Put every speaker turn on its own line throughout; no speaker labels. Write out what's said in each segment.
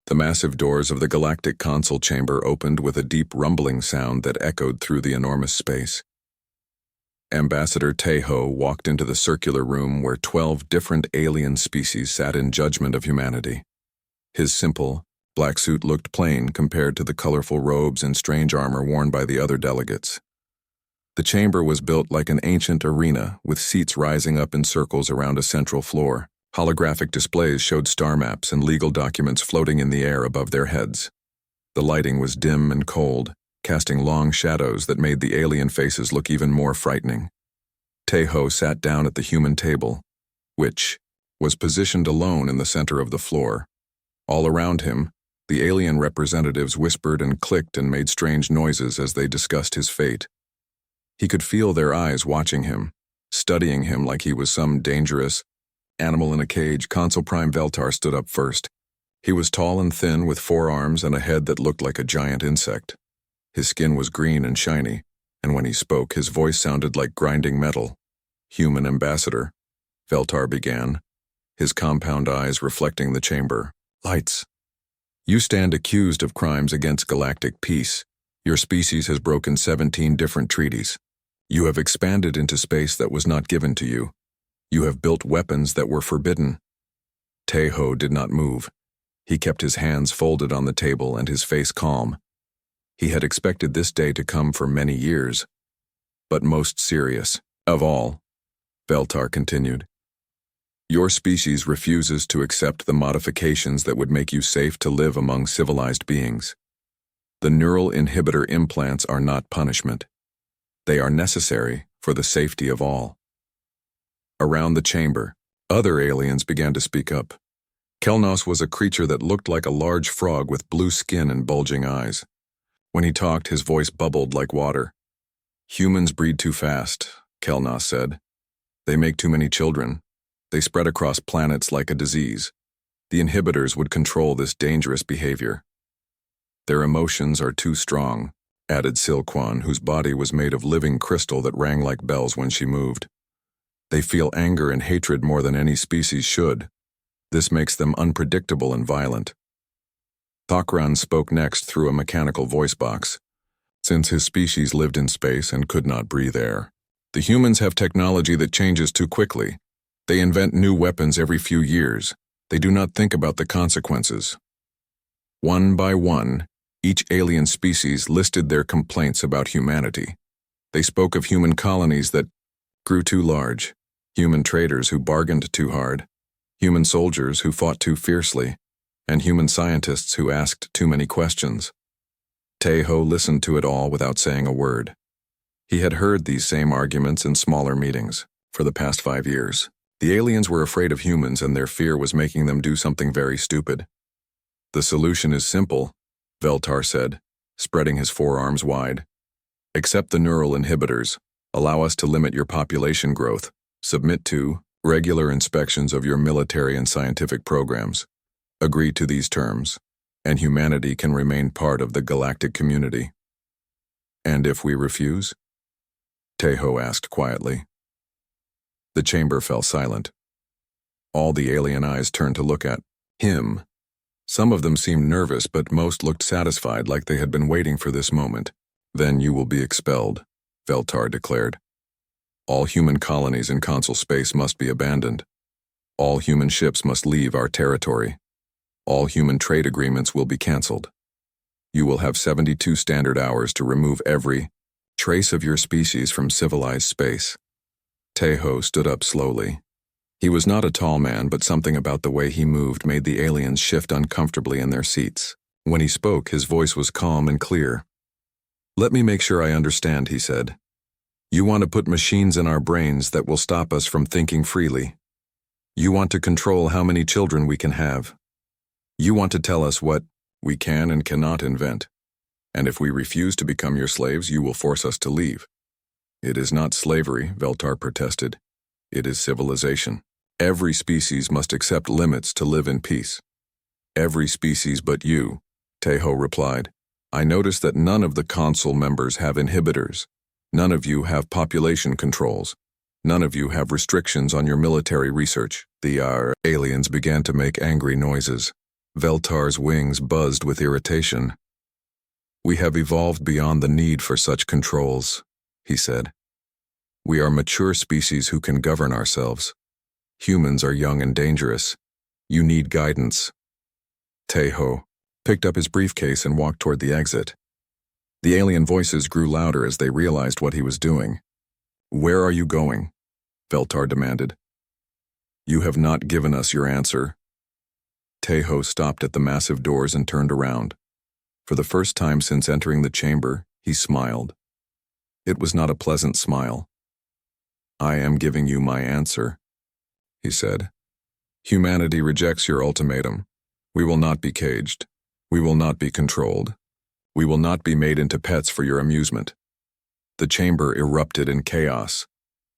The massive doors of the galactic consul chamber opened with a deep rumbling sound that echoed through the enormous space. Ambassador Tejo walked into the circular room where 12 different alien species sat in judgment of humanity. His simple, black suit looked plain compared to the colorful robes and strange armor worn by the other delegates. The chamber was built like an ancient arena, with seats rising up in circles around a central floor. Holographic displays showed star maps and legal documents floating in the air above their heads. The lighting was dim and cold, casting long shadows that made the alien faces look even more frightening. Tejo sat down at the human table, which was positioned alone in the center of the floor. All around him, the alien representatives whispered and clicked and made strange noises as they discussed his fate. He could feel their eyes watching him, studying him like he was some dangerous animal in a cage. Consul Prime Veltar stood up first. He was tall and thin with 4 arms and a head that looked like a giant insect. His skin was green and shiny, and when he spoke, his voice sounded like grinding metal. "Human ambassador," Veltar began, his compound eyes reflecting the chamber. "Lights. You stand accused of crimes against galactic peace. Your species has broken 17 different treaties. You have expanded into space that was not given to you. You have built weapons that were forbidden." Tejo did not move. He kept his hands folded on the table and his face calm. He had expected this day to come for many years. But most serious of all, Veltar continued, "Your species refuses to accept the modifications that would make you safe to live among civilized beings. The neural inhibitor implants are not punishment. They are necessary for the safety of all." Around the chamber, other aliens began to speak up. Kelnos was a creature that looked like a large frog with blue skin and bulging eyes. When he talked, his voice bubbled like water. "Humans breed too fast," Kelnos said. "They make too many children. They spread across planets like a disease. The inhibitors would control this dangerous behavior." "Their emotions are too strong," added Silquan, whose body was made of living crystal that rang like bells when she moved. "They feel anger and hatred more than any species should. This makes them unpredictable and violent." Thokran spoke next through a mechanical voice box. Since his species lived in space and could not breathe air, the humans have technology that changes too quickly. They invent new weapons every few years. They do not think about the consequences. One by one, each alien species listed their complaints about humanity. They spoke of human colonies that grew too large, human traders who bargained too hard, human soldiers who fought too fiercely, and human scientists who asked too many questions. Tejo listened to it all without saying a word. He had heard these same arguments in smaller meetings for the past 5 years. The aliens were afraid of humans and their fear was making them do something very stupid. "The solution is simple," Veltar said, spreading his forearms wide. "Accept the neural inhibitors. Allow us to limit your population growth. Submit to regular inspections of your military and scientific programs. Agree to these terms, and humanity can remain part of the galactic community." "And if we refuse?" Tejo asked quietly. The chamber fell silent. All the alien eyes turned to look at him. Some of them seemed nervous, but most looked satisfied, like they had been waiting for this moment. "Then you will be expelled," Veltar declared. "All human colonies in consul space must be abandoned. All human ships must leave our territory. All human trade agreements will be cancelled. You will have 72 standard hours to remove every trace of your species from civilized space." Tejo stood up slowly. He was not a tall man, but something about the way he moved made the aliens shift uncomfortably in their seats. When he spoke, his voice was calm and clear. "Let me make sure I understand," he said. "You want to put machines in our brains that will stop us from thinking freely. You want to control how many children we can have. You want to tell us what we can and cannot invent. And if we refuse to become your slaves, you will force us to leave." "It is not slavery," Veltar protested. "It is civilization. Every species must accept limits to live in peace." "Every species but you," Tejo replied. "I noticed that none of the consul members have inhibitors. None of you have population controls. None of you have restrictions on your military research." The aliens began to make angry noises. Veltar's wings buzzed with irritation. "We have evolved beyond the need for such controls," he said. "We are mature species who can govern ourselves. Humans are young and dangerous. You need guidance." Teho picked up his briefcase and walked toward the exit. The alien voices grew louder as they realized what he was doing. "Where are you going?" Veltar demanded. "You have not given us your answer." Teho stopped at the massive doors and turned around. For the first time since entering the chamber, he smiled. It was not a pleasant smile. "I am giving you my answer," he said. "Humanity rejects your ultimatum. We will not be caged. We will not be controlled. We will not be made into pets for your amusement." The chamber erupted in chaos.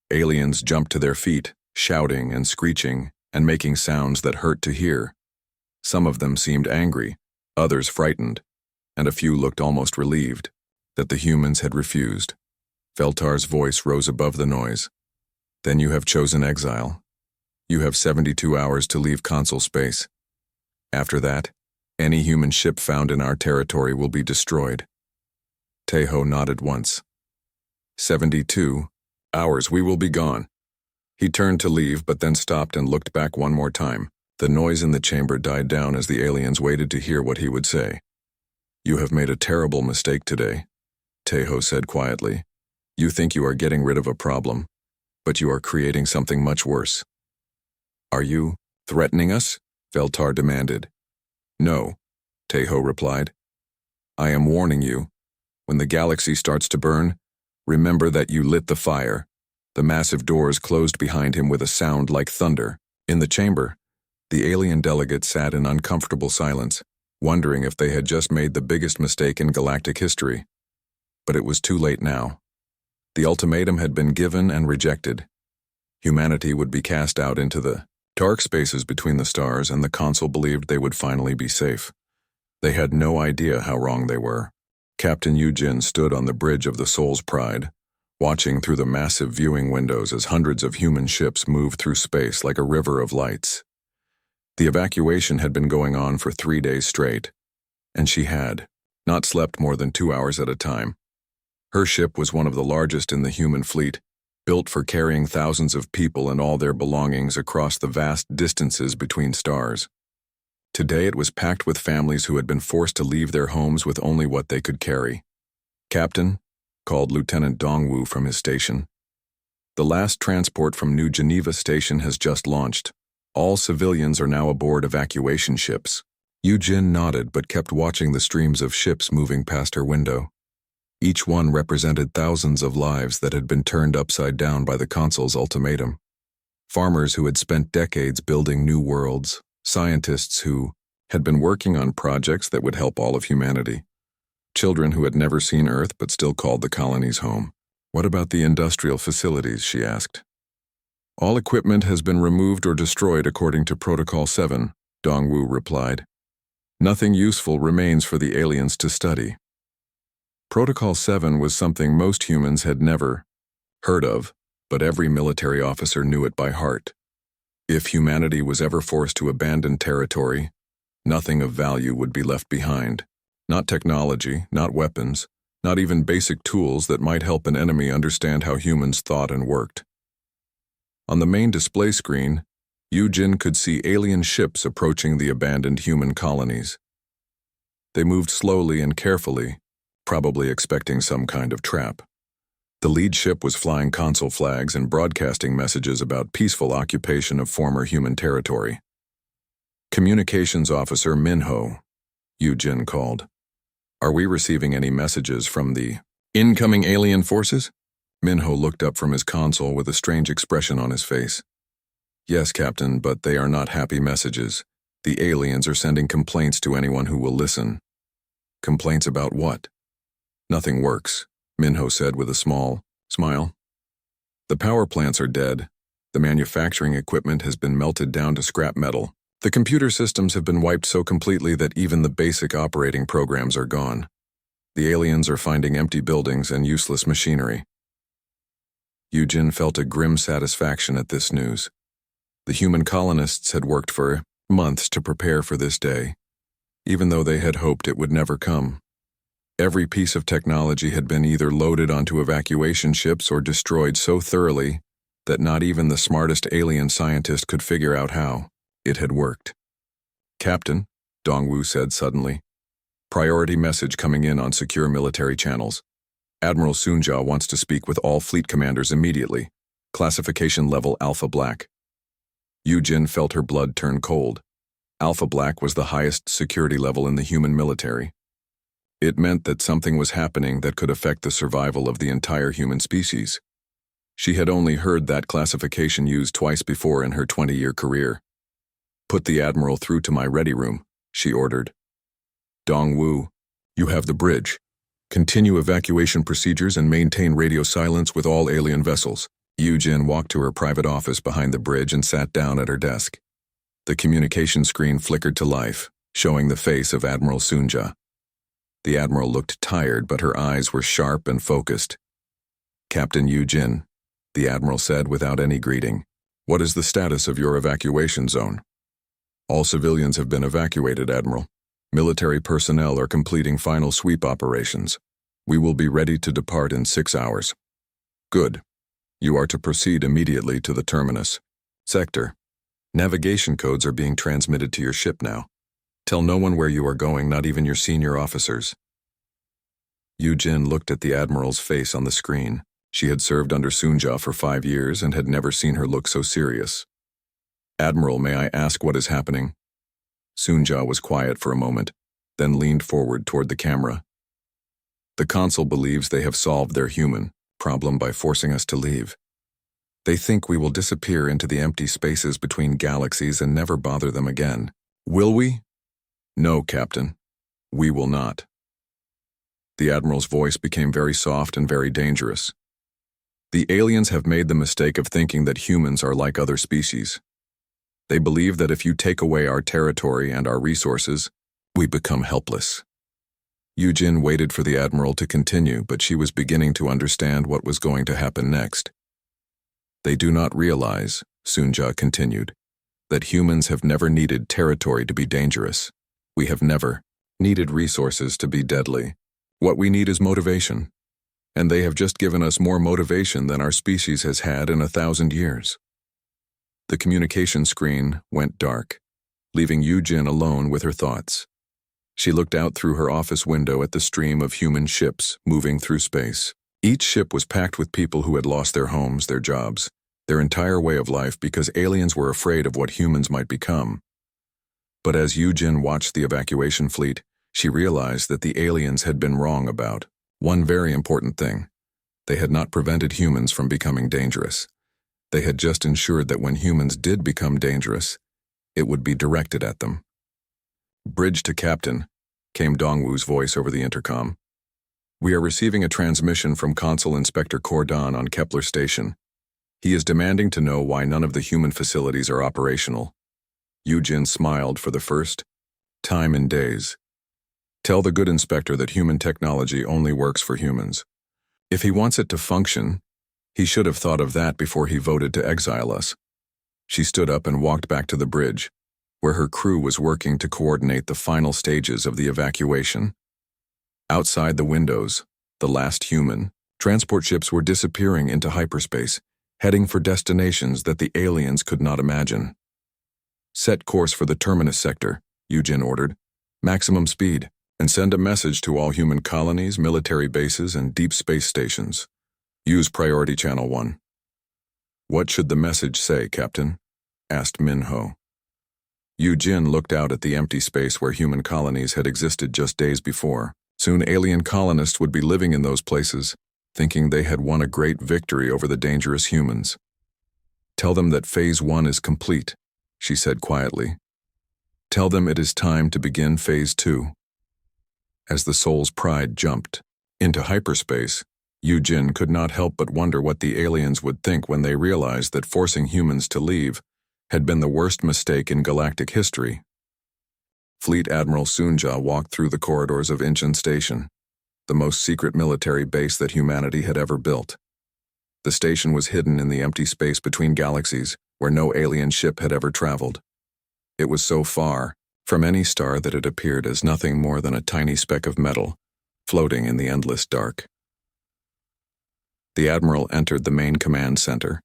Aliens jumped to their feet, shouting and screeching and making sounds that hurt to hear. Some of them seemed angry, others frightened, and a few looked almost relieved that the humans had refused. Veltar's voice rose above the noise. "Then you have chosen exile. You have 72 hours to leave consul space. After that, any human ship found in our territory will be destroyed." Teho nodded once. 72 hours, we will be gone." He turned to leave, but then stopped and looked back one more time. The noise in the chamber died down as the aliens waited to hear what he would say. "You have made a terrible mistake today," Teho said quietly. "You think you are getting rid of a problem, but you are creating something much worse." "Are you threatening us?" Veltar demanded. "No," Teho replied. "I am warning you. When the galaxy starts to burn, remember that you lit the fire." The massive doors closed behind him with a sound like thunder. In the chamber, the alien delegates sat in uncomfortable silence, wondering if they had just made the biggest mistake in galactic history. But it was too late now. The ultimatum had been given and rejected. Humanity would be cast out into the dark spaces between the stars, and the consul believed they would finally be safe. They had no idea how wrong they were. Captain Yujin stood on the bridge of the Soul's Pride, watching through the massive viewing windows as hundreds of human ships moved through space like a river of lights. The evacuation had been going on for 3 days straight, and she had not slept more than 2 hours at a time. Her ship was one of the largest in the human fleet, built for carrying thousands of people and all their belongings across the vast distances between stars. Today it was packed with families who had been forced to leave their homes with only what they could carry. "Captain," called Lieutenant Dongwu from his station. "The last transport from New Geneva Station has just launched. All civilians are now aboard evacuation ships." Yujin nodded but kept watching the streams of ships moving past her window. Each one represented thousands of lives that had been turned upside down by the consul's ultimatum. Farmers who had spent decades building new worlds, scientists who had been working on projects that would help all of humanity, children who had never seen Earth but still called the colonies home. "What about the industrial facilities?" she asked. "All equipment has been removed or destroyed according to Protocol 7, Dongwu replied. "Nothing useful remains for the aliens to study." Protocol 7 was something most humans had never heard of, but every military officer knew it by heart. If humanity was ever forced to abandon territory, nothing of value would be left behind. Not technology, not weapons, not even basic tools that might help an enemy understand how humans thought and worked. On the main display screen, Yujin could see alien ships approaching the abandoned human colonies. They moved slowly and carefully, probably expecting some kind of trap. The lead ship was flying consul flags and broadcasting messages about peaceful occupation of former human territory. "Communications Officer Minho," Yujin called. "Are we receiving any messages from the incoming alien forces?" Minho looked up from his console with a strange expression on his face. "Yes, Captain, but they are not happy messages. The aliens are sending complaints to anyone who will listen." "Complaints about what?" "Nothing works," Minho said with a small smile. "The power plants are dead. The manufacturing equipment has been melted down to scrap metal. The computer systems have been wiped so completely that even the basic operating programs are gone. The aliens are finding empty buildings and useless machinery." Yujin felt a grim satisfaction at this news. The human colonists had worked for months to prepare for this day, even though they had hoped it would never come. Every piece of technology had been either loaded onto evacuation ships or destroyed so thoroughly that not even the smartest alien scientist could figure out how it had worked. "Captain," Dongwu said suddenly. "Priority message coming in on secure military channels. Admiral Sunja wants to speak with all fleet commanders immediately. Classification level Alpha Black." Yujin felt her blood turn cold. Alpha Black was the highest security level in the human military. It meant that something was happening that could affect the survival of the entire human species. She had only heard that classification used twice before in her 20-year career. "Put the Admiral through to my ready room," she ordered. "Dongwu, you have the bridge. Continue evacuation procedures and maintain radio silence with all alien vessels." Yujin walked to her private office behind the bridge and sat down at her desk. The communication screen flickered to life, showing the face of Admiral Sunja. The Admiral looked tired, but her eyes were sharp and focused. "Captain Yujin," the Admiral said without any greeting, "what is the status of your evacuation zone?" "All civilians have been evacuated, Admiral. Military personnel are completing final sweep operations. We will be ready to depart in 6 hours." "Good. You are to proceed immediately to the terminus sector. Navigation codes are being transmitted to your ship now. Tell no one where you are going, not even your senior officers." Yujin looked at the Admiral's face on the screen. She had served under Sunja for 5 years and had never seen her look so serious. "Admiral, may I ask what is happening?" Sunja was quiet for a moment, then leaned forward toward the camera. "The consul believes they have solved their human problem by forcing us to leave. They think we will disappear into the empty spaces between galaxies and never bother them again. Will we?" "No, Captain. We will not." The Admiral's voice became very soft and very dangerous. "The aliens have made the mistake of thinking that humans are like other species. They believe that if you take away our territory and our resources, we become helpless." Yujin waited for the Admiral to continue, but she was beginning to understand what was going to happen next. "They do not realize," Sunja continued, "that humans have never needed territory to be dangerous. We have never needed resources to be deadly. What we need is motivation. And they have just given us more motivation than our species has had in 1,000 years." The communication screen went dark, leaving Yujin alone with her thoughts. She looked out through her office window at the stream of human ships moving through space. Each ship was packed with people who had lost their homes, their jobs, their entire way of life because aliens were afraid of what humans might become. But as Yujin watched the evacuation fleet, she realized that the aliens had been wrong about one very important thing. They had not prevented humans from becoming dangerous. They had just ensured that when humans did become dangerous, it would be directed at them. "Bridge to Captain," came Dongwu's voice over the intercom. "We are receiving a transmission from Consul Inspector Cordon on Kepler Station. He is demanding to know why none of the human facilities are operational." Yujin smiled for the first time in days. "Tell the good inspector that human technology only works for humans. If he wants it to function, he should have thought of that before he voted to exile us." She stood up and walked back to the bridge, where her crew was working to coordinate the final stages of the evacuation. Outside the windows, the last human transport ships were disappearing into hyperspace, heading for destinations that the aliens could not imagine. "Set course for the terminus sector," Yujin ordered. "Maximum speed, and send a message to all human colonies, military bases, and deep space stations. Use priority channel 1. "What should the message say, Captain?" asked Minho. Yujin looked out at the empty space where human colonies had existed just days before. Soon alien colonists would be living in those places, thinking they had won a great victory over the dangerous humans. "Tell them that Phase 1 is complete," she said quietly. "Tell them it is time to begin Phase 2. As the Soul's Pride jumped into hyperspace, Yujin could not help but wonder what the aliens would think when they realized that forcing humans to leave had been the worst mistake in galactic history. Fleet Admiral Sunja walked through the corridors of Incheon Station, the most secret military base that humanity had ever built. The station was hidden in the empty space between galaxies, where no alien ship had ever traveled. It was so far From any star that it appeared as nothing more than a tiny speck of metal, floating in the endless dark. The Admiral entered the main command center,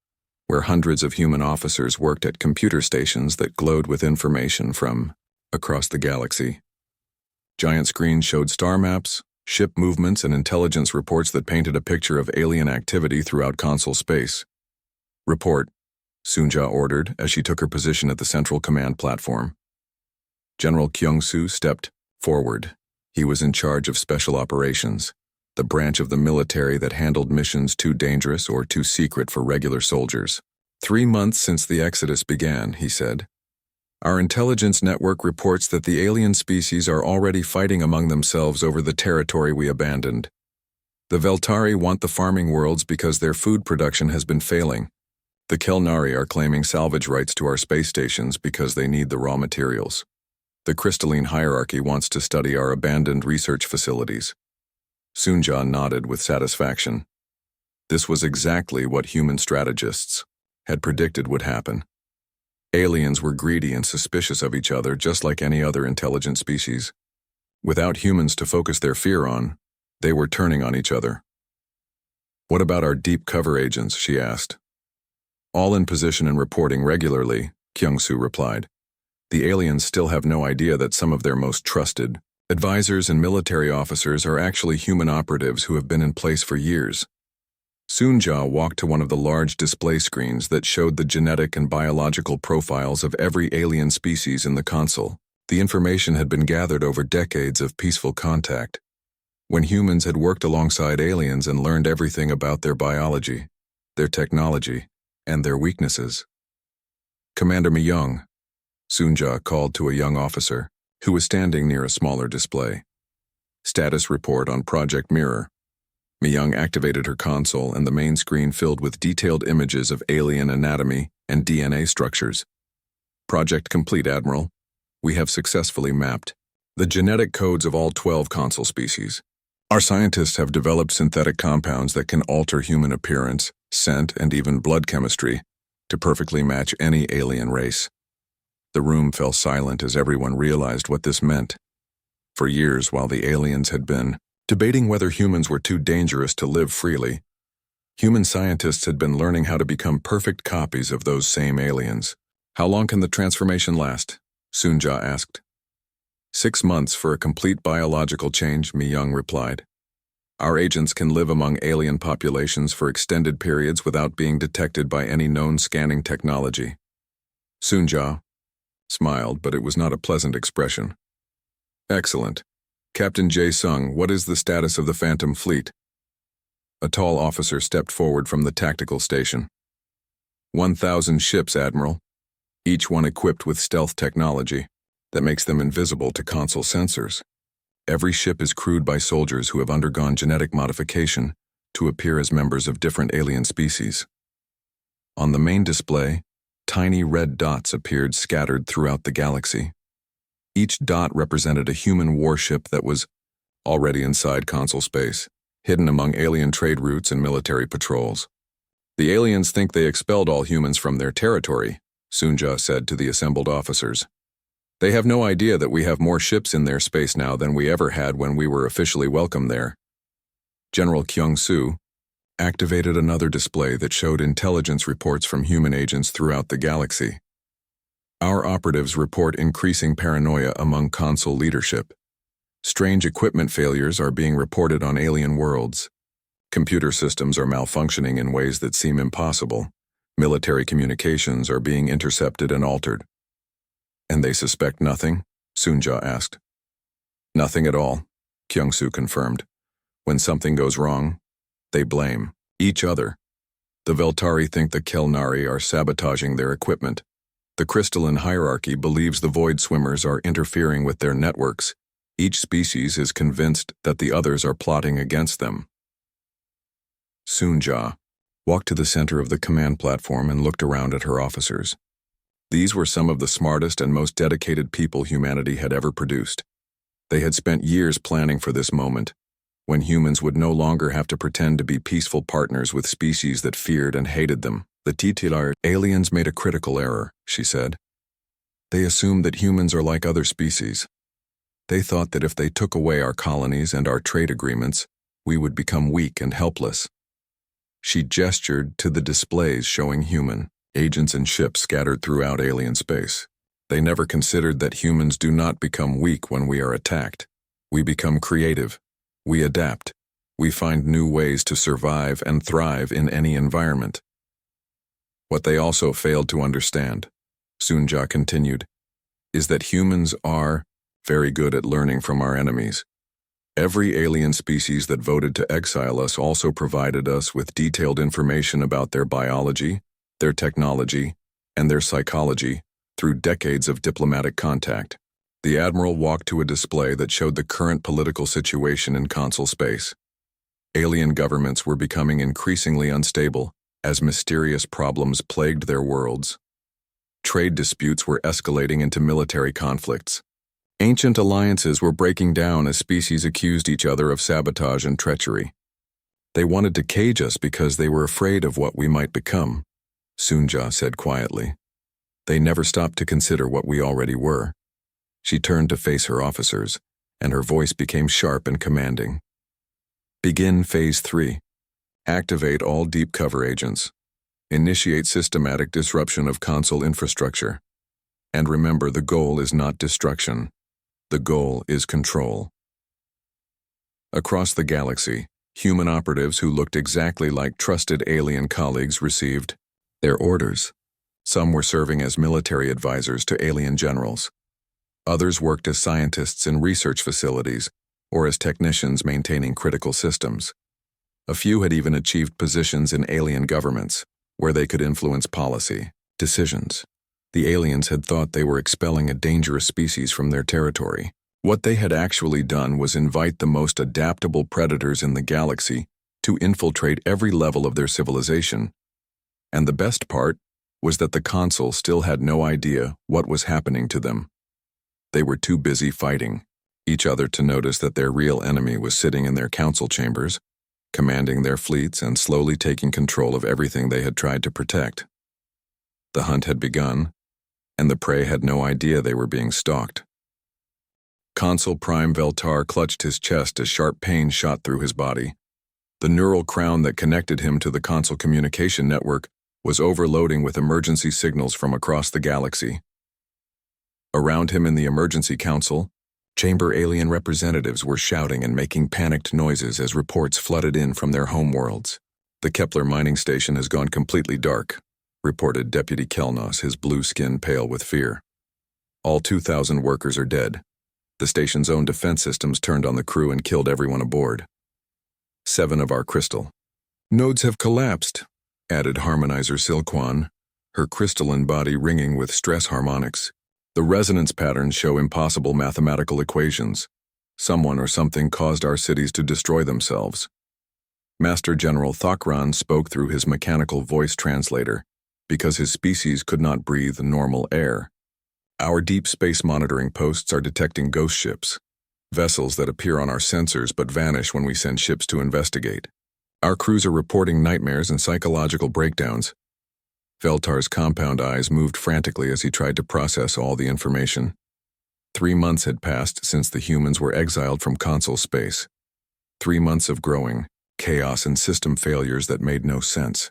where hundreds of human officers worked at computer stations that glowed with information from across the galaxy. Giant screens showed star maps, ship movements, and intelligence reports that painted a picture of alien activity throughout consul space. "Report," Sunja ordered as she took her position at the central command platform. General Kyung-soo stepped forward. He was in charge of special operations, the branch of the military that handled missions too dangerous or too secret for regular soldiers. 3 months since the exodus began, he said. Our intelligence network reports that the alien species are already fighting among themselves over the territory we abandoned. The Veltari want the farming worlds because their food production has been failing. The Kelnari are claiming salvage rights to our space stations because they need the raw materials. The crystalline hierarchy wants to study our abandoned research facilities. Sunja nodded with satisfaction. This was exactly what human strategists had predicted would happen. Aliens were greedy and suspicious of each other just like any other intelligent species. Without humans to focus their fear on, they were turning on each other. "What about our deep cover agents?" she asked. "All in position and reporting regularly," Kyung-soo replied. "The aliens still have no idea that some of their most trusted advisors and military officers are actually human operatives who have been in place for years." Sunja walked to one of the large display screens that showed the genetic and biological profiles of every alien species in the consul. The information had been gathered over decades of peaceful contact, when humans had worked alongside aliens and learned everything about their biology, their technology, and their weaknesses. "Commander Myung," Sunja called to a young officer who was standing near a smaller display. "Status report on Project Mirror." Myung activated her console and the main screen filled with detailed images of alien anatomy and DNA structures. "Project complete, Admiral. We have successfully mapped the genetic codes of all 12 consul species. Our scientists have developed synthetic compounds that can alter human appearance, scent, and even blood chemistry to perfectly match any alien race." The room fell silent as everyone realized what this meant. For years, while the aliens had been debating whether humans were too dangerous to live freely, human scientists had been learning how to become perfect copies of those same aliens. "How long can the transformation last?" Sunja asked. 6 months for a complete biological change, Myung replied. "Our agents can live among alien populations for extended periods without being detected by any known scanning technology." Sunja smiled, but it was not a pleasant expression. "Excellent. Captain Jae-sung, what is the status of the Phantom Fleet?" A tall officer stepped forward from the tactical station. 1,000 ships, Admiral, each one equipped with stealth technology that makes them invisible to consul sensors. Every ship is crewed by soldiers who have undergone genetic modification to appear as members of different alien species. On the main display, tiny red dots appeared scattered throughout the galaxy. Each dot represented a human warship that was already inside consul space, hidden among alien trade routes and military patrols. "The aliens think they expelled all humans from their territory," Sunja said to the assembled officers. "They have no idea that we have more ships in their space now than we ever had when we were officially welcome there." General Kyung-soo activated another display that showed intelligence reports from human agents throughout the galaxy. "Our operatives report increasing paranoia among consul leadership. Strange equipment failures are being reported on alien worlds. Computer systems are malfunctioning in ways that seem impossible. Military communications are being intercepted and altered." "And they suspect nothing?" Sunja asked. "Nothing at all," Kyung-soo confirmed. "When something goes wrong, they blame each other. The Veltari think the Kelnari are sabotaging their equipment. The crystalline hierarchy believes the void swimmers are interfering with their networks. Each species is convinced that the others are plotting against them." Sunja walked to the center of the command platform and looked around at her officers. These were some of the smartest and most dedicated people humanity had ever produced. They had spent years planning for this moment, when humans would no longer have to pretend to be peaceful partners with species that feared and hated them. "The titular aliens made a critical error," she said. They assumed that humans are like other species. They thought that if they took away our colonies and our trade agreements, we would become weak and helpless. She gestured to the displays showing human agents and ships scattered throughout alien space. They never considered that humans do not become weak when we are attacked. We become creative. We adapt. We find new ways to survive and thrive in any environment. What they also failed to understand, Sunja continued, is that humans are very good at learning from our enemies. Every alien species that voted to exile us also provided us with detailed information about their biology, their technology, and their psychology through decades of diplomatic contact. The Admiral walked to a display that showed the current political situation in consul space. Alien governments were becoming increasingly unstable as mysterious problems plagued their worlds. Trade disputes were escalating into military conflicts. Ancient alliances were breaking down as species accused each other of sabotage and treachery. They wanted to cage us because they were afraid of what we might become, Sunja said quietly. They never stopped to consider what we already were. She turned to face her officers, and her voice became sharp and commanding. Begin Phase 3. Activate all deep cover agents. Initiate systematic disruption of consul infrastructure. And remember, the goal is not destruction. The goal is control. Across the galaxy, human operatives who looked exactly like trusted alien colleagues received their orders. Some were serving as military advisors to alien generals. Others worked as scientists in research facilities or as technicians maintaining critical systems. A few had even achieved positions in alien governments, where they could influence policy, decisions. The aliens had thought they were expelling a dangerous species from their territory. What they had actually done was invite the most adaptable predators in the galaxy to infiltrate every level of their civilization. And the best part was that the consul still had no idea what was happening to them. They were too busy fighting each other to notice that their real enemy was sitting in their council chambers, commanding their fleets and slowly taking control of everything they had tried to protect. The hunt had begun, and the prey had no idea they were being stalked. Consul Prime Veltar clutched his chest as sharp pain shot through his body. The neural crown that connected him to the consul communication network was overloading with emergency signals from across the galaxy. Around him in the emergency council, chamber alien representatives were shouting and making panicked noises as reports flooded in from their homeworlds. The Kepler mining station has gone completely dark, reported Deputy Kelnos, his blue skin pale with fear. All 2,000 workers are dead. The station's own defense systems turned on the crew and killed everyone aboard. 7 of our crystal nodes have collapsed, added Harmonizer Silquan, her crystalline body ringing with stress harmonics. The resonance patterns show impossible mathematical equations. Someone or something caused our cities to destroy themselves. Master General Thokran spoke through his mechanical voice translator because his species could not breathe normal air. Our deep space monitoring posts are detecting ghost ships, vessels that appear on our sensors but vanish when we send ships to investigate. Our crews are reporting nightmares and psychological breakdowns. Veltar's compound eyes moved frantically as he tried to process all the information. 3 months had passed since the humans were exiled from consul space. 3 months of growing, chaos and system failures that made no sense.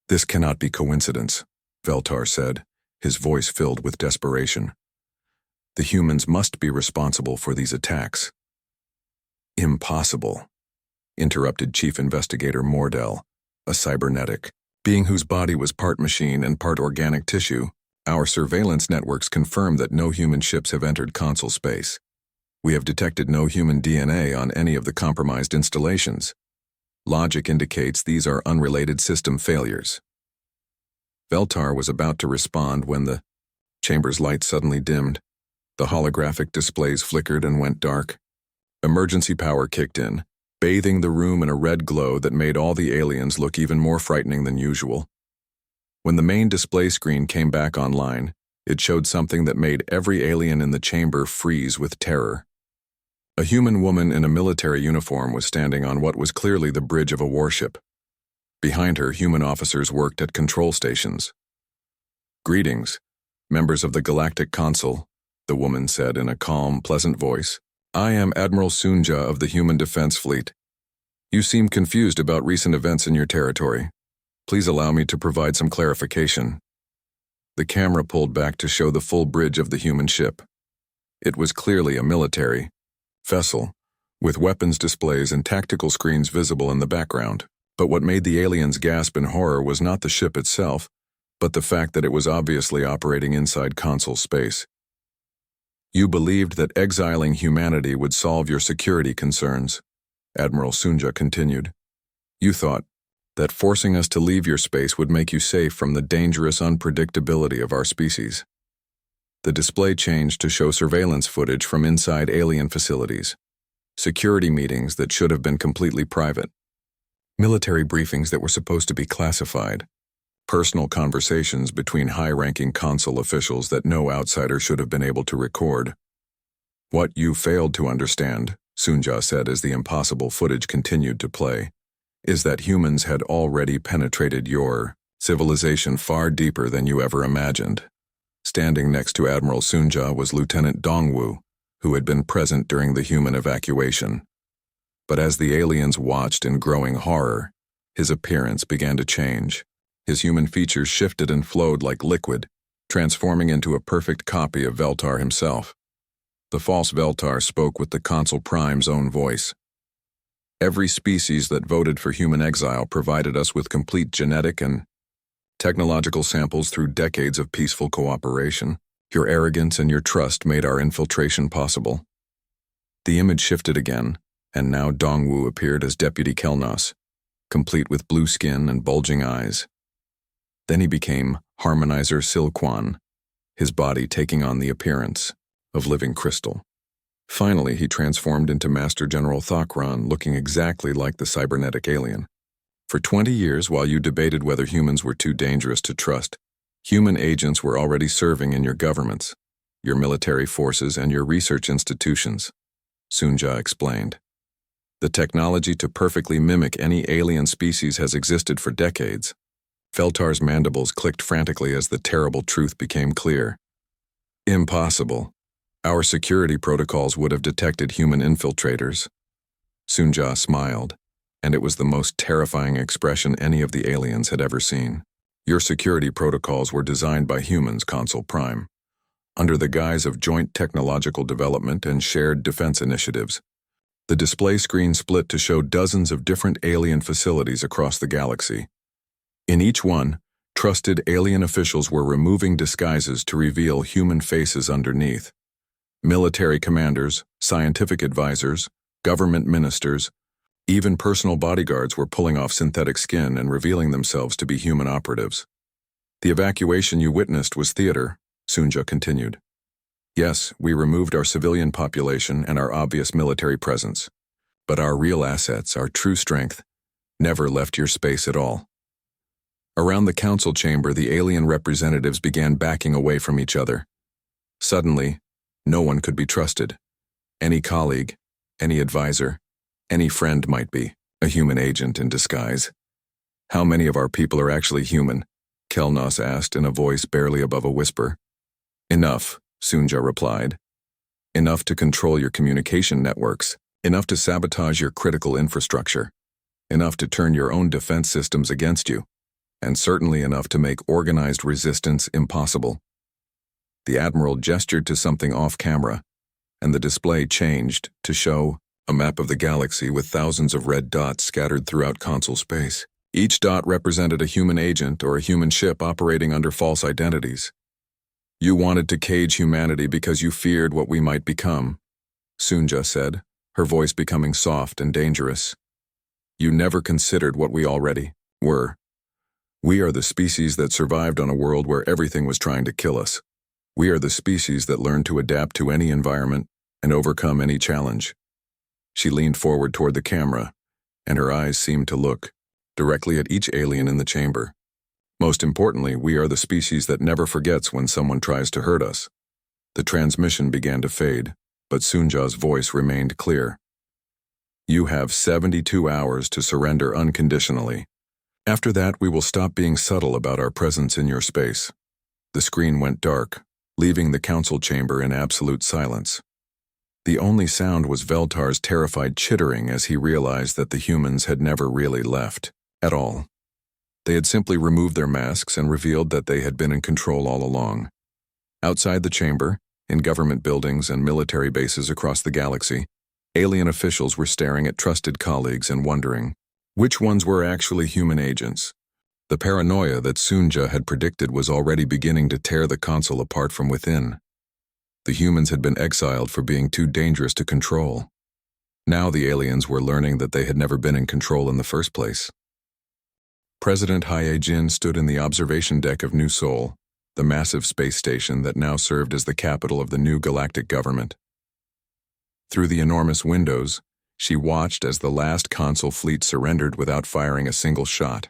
This cannot be coincidence, Veltar said, his voice filled with desperation. The humans must be responsible for these attacks. Impossible, interrupted Chief Investigator Mordell, a cybernetic being whose body was part machine and part organic tissue. Our surveillance networks confirm that no human ships have entered consul space. We have detected no human DNA on any of the compromised installations. Logic indicates these are unrelated system failures. Veltar was about to respond when the chamber's light suddenly dimmed. The holographic displays flickered and went dark. Emergency power kicked in, bathing the room in a red glow that made all the aliens look even more frightening than usual. When the main display screen came back online, it showed something that made every alien in the chamber freeze with terror. A human woman in a military uniform was standing on what was clearly the bridge of a warship. Behind her, human officers worked at control stations. "Greetings," Members of the Galactic Consul, the woman said in a calm, pleasant voice. I am Admiral Sunja of the Human Defense Fleet. You seem confused about recent events in your territory. Please allow me to provide some clarification. The camera pulled back to show the full bridge of the human ship. It was clearly a military vessel, with weapons displays and tactical screens visible in the background. But what made the aliens gasp in horror was not the ship itself, but the fact that it was obviously operating inside consul space. You believed that exiling humanity would solve your security concerns, Admiral Sunja continued. You thought that forcing us to leave your space would make you safe from the dangerous unpredictability of our species. The display changed to show surveillance footage from inside alien facilities, security meetings that should have been completely private, military briefings that were supposed to be classified, personal conversations between high-ranking consul officials that no outsider should have been able to record. What you failed to understand, Sunja said as the impossible footage continued to play, is that humans had already penetrated your civilization far deeper than you ever imagined. Standing next to Admiral Sunja was Lieutenant Dongwu, who had been present during the human evacuation. But as the aliens watched in growing horror, his appearance began to change. His human features shifted and flowed like liquid, transforming into a perfect copy of Veltar himself. The false Veltar spoke with the Consul Prime's own voice. Every species that voted for human exile provided us with complete genetic and technological samples through decades of peaceful cooperation. Your arrogance and your trust made our infiltration possible. The image shifted again, and now Dongwu appeared as Deputy Kelnos, complete with blue skin and bulging eyes. Then he became Harmonizer Silquan, his body taking on the appearance of living crystal. Finally, he transformed into Master General Thokron, looking exactly like the cybernetic alien. For 20 years, while you debated whether humans were too dangerous to trust, human agents were already serving in your governments, your military forces, and your research institutions, Sunja explained. The technology to perfectly mimic any alien species has existed for decades. Veltar's mandibles clicked frantically as the terrible truth became clear. Impossible. Our security protocols would have detected human infiltrators. Sunja smiled, and it was the most terrifying expression any of the aliens had ever seen. Your security protocols were designed by humans, Consul Prime, under the guise of joint technological development and shared defense initiatives. The display screen split to show dozens of different alien facilities across the galaxy. In each one, trusted alien officials were removing disguises to reveal human faces underneath. Military commanders, scientific advisors, government ministers, even personal bodyguards were pulling off synthetic skin and revealing themselves to be human operatives. The evacuation you witnessed was theater, Sunja continued. Yes, we removed our civilian population and our obvious military presence, but our real assets, our true strength, never left your space at all. Around the council chamber, the alien representatives began backing away from each other. Suddenly, no one could be trusted. Any colleague, any advisor, any friend might be a human agent in disguise. How many of our people are actually human? Kelnos asked in a voice barely above a whisper. Enough, Sunja replied. Enough to control your communication networks, enough to sabotage your critical infrastructure, enough to turn your own defense systems against you, and certainly enough to make organized resistance impossible. The Admiral gestured to something off-camera, and the display changed to show a map of the galaxy with thousands of red dots scattered throughout consul space. Each dot represented a human agent or a human ship operating under false identities. You wanted to cage humanity because you feared what we might become, Sunja said, her voice becoming soft and dangerous. You never considered what we already were. We are the species that survived on a world where everything was trying to kill us. We are the species that learned to adapt to any environment and overcome any challenge. She leaned forward toward the camera, and her eyes seemed to look directly at each alien in the chamber. Most importantly, we are the species that never forgets when someone tries to hurt us. The transmission began to fade, but Sunja's voice remained clear. You have 72 hours to surrender unconditionally. After that, we will stop being subtle about our presence in your space. The screen went dark, leaving the council chamber in absolute silence. The only sound was Veltar's terrified chittering as he realized that the humans had never really left, at all. They had simply removed their masks and revealed that they had been in control all along. Outside the chamber, in government buildings and military bases across the galaxy, alien officials were staring at trusted colleagues and wondering which ones were actually human agents. The paranoia that Sunja had predicted was already beginning to tear the consul apart from within. The humans had been exiled for being too dangerous to control. Now the aliens were learning that they had never been in control in the first place. President Hyejin stood in the observation deck of New Sol, the massive space station that now served as the capital of the new galactic government. Through the enormous windows, she watched as the last consul fleet surrendered without firing a single shot.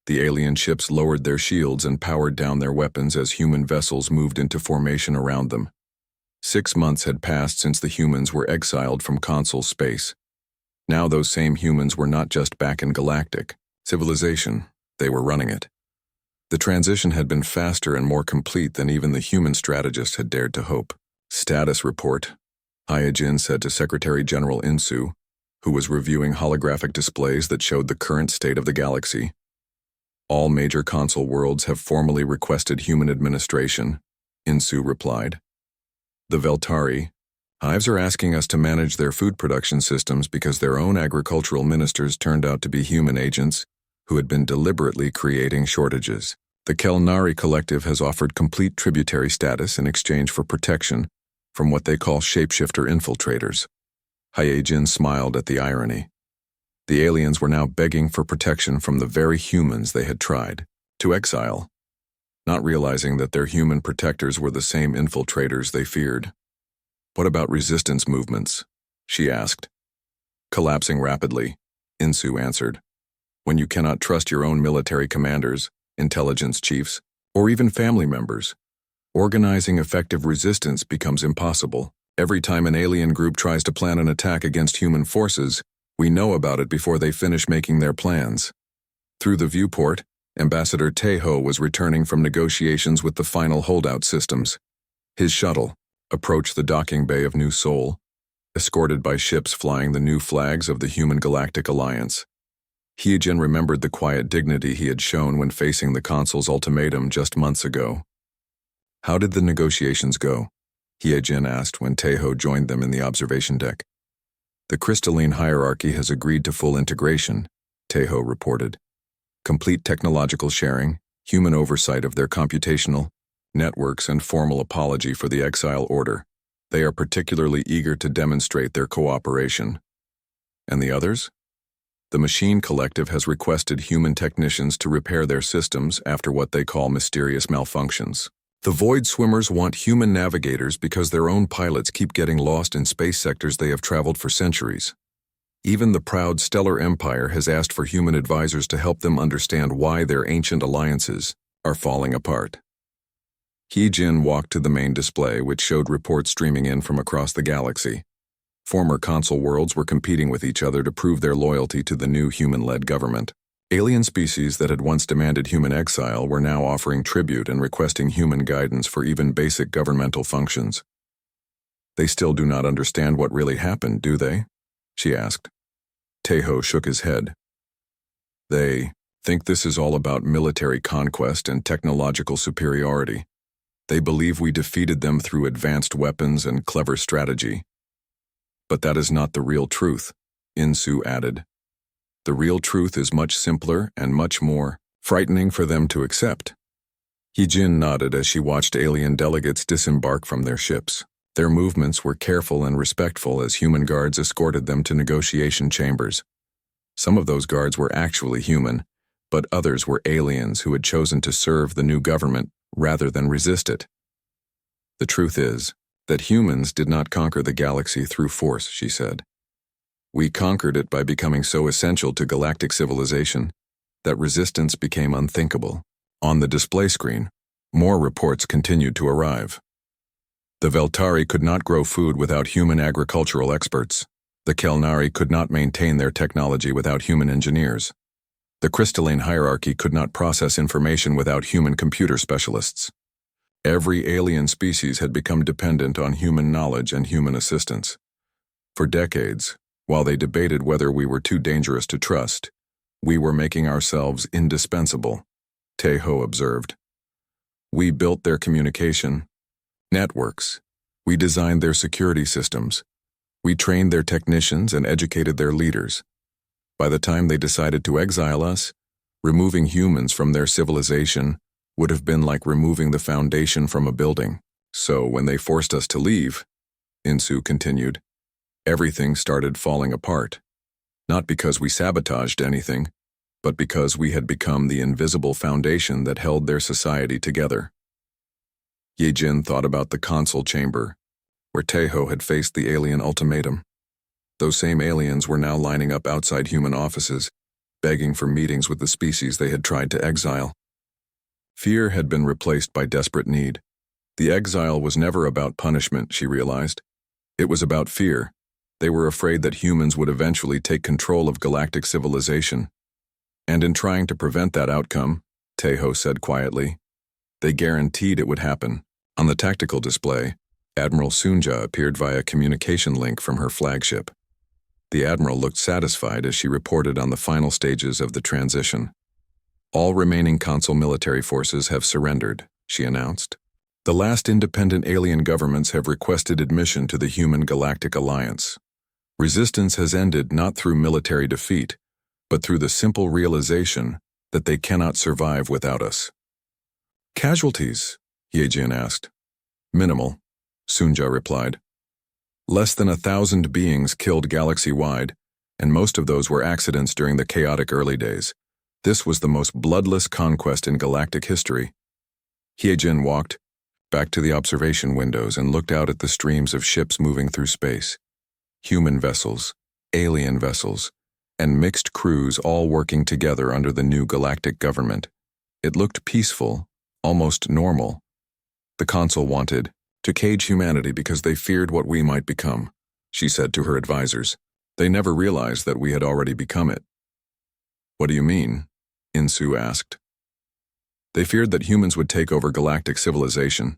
The alien ships lowered their shields and powered down their weapons as human vessels moved into formation around them. 6 months had passed since the humans were exiled from consul space. Now those same humans were not just back in galactic civilization, they were running it. The transition had been faster and more complete than even the human strategists had dared to hope. Status report, Hyejin said to Secretary General Insu, who was reviewing holographic displays that showed the current state of the galaxy. All major consul worlds have formally requested human administration, Insu replied. The Veltari, Hives are asking us to manage their food production systems because their own agricultural ministers turned out to be human agents who had been deliberately creating shortages. The Kelnari Collective has offered complete tributary status in exchange for protection from what they call shapeshifter infiltrators. Hyejin smiled at the irony. The aliens were now begging for protection from the very humans they had tried to exile, not realizing that their human protectors were the same infiltrators they feared. What about resistance movements? She asked. Collapsing rapidly, Insu answered. When you cannot trust your own military commanders, intelligence chiefs, or even family members, organizing effective resistance becomes impossible. Every time an alien group tries to plan an attack against human forces, we know about it before they finish making their plans. Through the viewport, Ambassador Taeho was returning from negotiations with the final holdout systems. His shuttle approached the docking bay of New Sol, escorted by ships flying the new flags of the Human Galactic Alliance. Hyejin remembered the quiet dignity he had shown when facing the consul's ultimatum just months ago. How did the negotiations go? Hyejin asked when Taeho joined them in the observation deck. The crystalline hierarchy has agreed to full integration, Taeho reported. Complete technological sharing, human oversight of their computational networks, and formal apology for the exile order. They are particularly eager to demonstrate their cooperation. And the others? The Machine Collective has requested human technicians to repair their systems after what they call mysterious malfunctions. The Void Swimmers want human navigators because their own pilots keep getting lost in space sectors they have traveled for centuries. Even the proud Stellar Empire has asked for human advisors to help them understand why their ancient alliances are falling apart. Hyejin walked to the main display, which showed reports streaming in from across the galaxy. Former consul worlds were competing with each other to prove their loyalty to the new human-led government. Alien species that had once demanded human exile were now offering tribute and requesting human guidance for even basic governmental functions. They still do not understand what really happened, do they? She asked. Taeho shook his head. They think this is all about military conquest and technological superiority. They believe we defeated them through advanced weapons and clever strategy. But that is not the real truth, Insu added. The real truth is much simpler and much more frightening for them to accept. Hyejin nodded as she watched alien delegates disembark from their ships. Their movements were careful and respectful as human guards escorted them to negotiation chambers. Some of those guards were actually human, but others were aliens who had chosen to serve the new government rather than resist it. The truth is that humans did not conquer the galaxy through force, she said. We conquered it by becoming so essential to galactic civilization that resistance became unthinkable. On the display screen, more reports continued to arrive. The Veltari could not grow food without human agricultural experts. The Kelnari could not maintain their technology without human engineers. The crystalline hierarchy could not process information without human computer specialists. Every alien species had become dependent on human knowledge and human assistance. For decades, while they debated whether we were too dangerous to trust, we were making ourselves indispensable, Tae-ho observed. We built their communication networks. We designed their security systems. We trained their technicians and educated their leaders. By the time they decided to exile us, removing humans from their civilization would have been like removing the foundation from a building. So when they forced us to leave, Insu continued, everything started falling apart. Not because we sabotaged anything, but because we had become the invisible foundation that held their society together. Ye-jin thought about the consul chamber, where Tae-ho had faced the alien ultimatum. Those same aliens were now lining up outside human offices, begging for meetings with the species they had tried to exile. Fear had been replaced by desperate need. The exile was never about punishment, she realized. It was about fear. They were afraid that humans would eventually take control of galactic civilization. And in trying to prevent that outcome, Tae-ho said quietly, they guaranteed it would happen. On the tactical display, Admiral Sunja appeared via communication link from her flagship. The Admiral looked satisfied as she reported on the final stages of the transition. All remaining consul military forces have surrendered, she announced. The last independent alien governments have requested admission to the Human Galactic Alliance. Resistance has ended not through military defeat, but through the simple realization that they cannot survive without us. Casualties? Ye-jin asked. Minimal, Sunja replied. Less than 1,000 beings killed galaxy-wide, and most of those were accidents during the chaotic early days. This was the most bloodless conquest in galactic history. Ye-jin walked back to the observation windows and looked out at the streams of ships moving through space. Human vessels, alien vessels, and mixed crews all working together under the new galactic government. It looked peaceful, almost normal. The consul wanted to cage humanity because they feared what we might become, she said to her advisors. They never realized that we had already become it. What do you mean? Insu asked. They feared that humans would take over galactic civilization,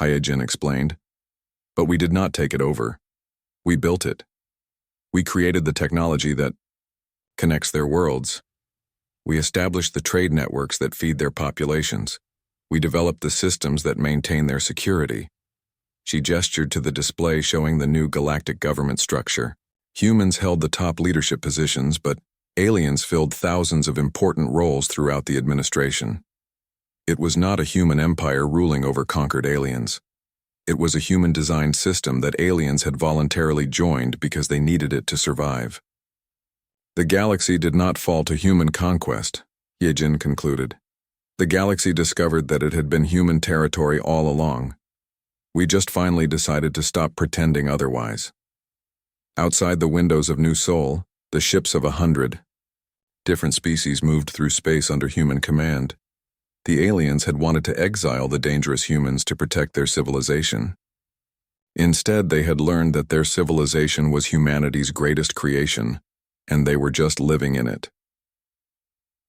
Ye-jin explained. But we did not take it over. We built it. We created the technology that connects their worlds. We established the trade networks that feed their populations. We developed the systems that maintain their security. She gestured to the display showing the new galactic government structure. Humans held the top leadership positions, but aliens filled thousands of important roles throughout the administration. It was not a human empire ruling over conquered aliens. It was a human-designed system that aliens had voluntarily joined because they needed it to survive. The galaxy did not fall to human conquest, Ye-jin concluded. The galaxy discovered that it had been human territory all along. We just finally decided to stop pretending otherwise. Outside the windows of New Sol, the ships of 100 different species moved through space under human command. The aliens had wanted to exile the dangerous humans to protect their civilization. Instead, they had learned that their civilization was humanity's greatest creation, and they were just living in it.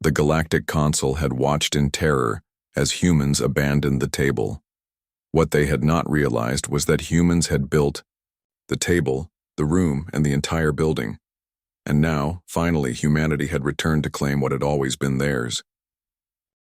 The Galactic Consul had watched in terror as humans abandoned the table. What they had not realized was that humans had built the table, the room, and the entire building. And now, finally, humanity had returned to claim what had always been theirs.